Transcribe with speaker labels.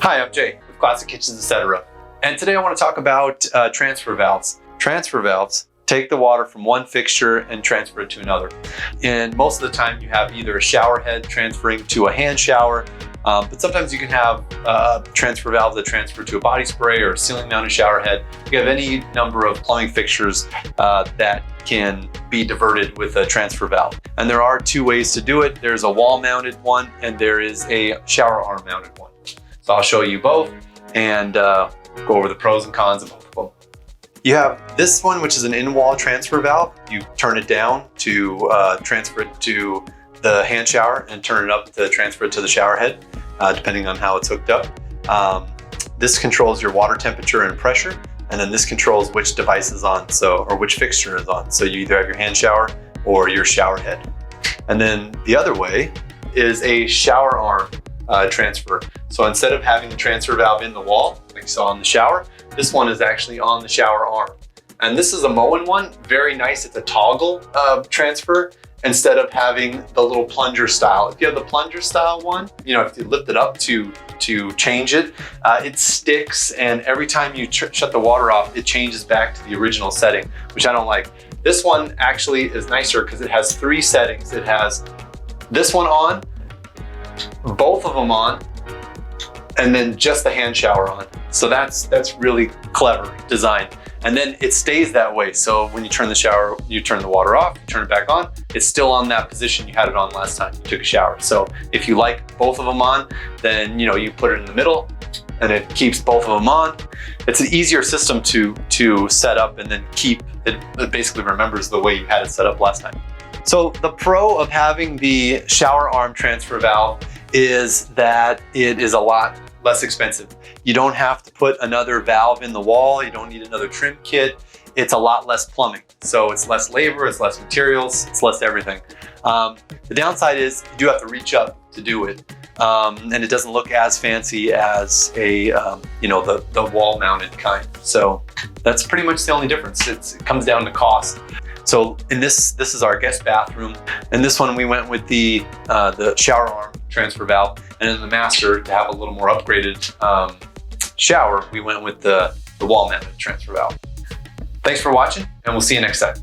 Speaker 1: Hi, I'm Jay with Classic Kitchens, etc. And today I want to talk about transfer valves. Transfer valves take the water from one fixture and transfer it to another. And most of the time you have either a shower head transferring to a hand shower, but sometimes you can have transfer valves that transfer to a body spray or a ceiling mounted shower head. You have any number of plumbing fixtures that can be diverted with a transfer valve. And there are two ways to do it. There's a wall mounted one and there is a shower arm mounted one. So I'll show you both and go over the pros and cons of both of them. You have this one, which is an in-wall transfer valve. You turn it down to transfer it to the hand shower and turn it up to transfer it to the shower head, depending on how it's hooked up. This controls your water temperature and pressure, and then this controls which device is on, or which fixture is on. So you either have your hand shower or your shower head. And then the other way is a shower arm transfer. So instead of having the transfer valve in the wall, like you saw in the shower, this one is actually on the shower arm. And this is a Moen one, very nice. It's a toggle transfer instead of having the little plunger style. If you have the plunger style one, if you lift it up to change it, it sticks, and every time you shut the water off, it changes back to the original setting, which I don't like. This one actually is nicer because it has 3 settings. It has this one on, both of them on, and then just the hand shower on. So that's really clever design. And then it stays that way. So when you turn the water off, you turn it back on, it's still on that position you had it on last time you took a shower. So if you like both of them on, then you put it in the middle and it keeps both of them on. It's an easier system to set up and then keep. It basically remembers the way you had it set up last time. So the pro of having the shower arm transfer valve is that it is a lot less expensive. You don't have to put another valve in the wall. You don't need another trim kit. It's a lot less plumbing. So it's less labor, it's less materials, it's less everything. The downside is you do have to reach up to do it. And it doesn't look as fancy as the wall mounted kind. So that's pretty much the only difference. It comes down to cost. So in this is our guest bathroom. And this one we went with the shower arm transfer valve. And in the master, to have a little more upgraded shower, we went with the wall mounted transfer valve. Thanks for watching, and we'll see you next time.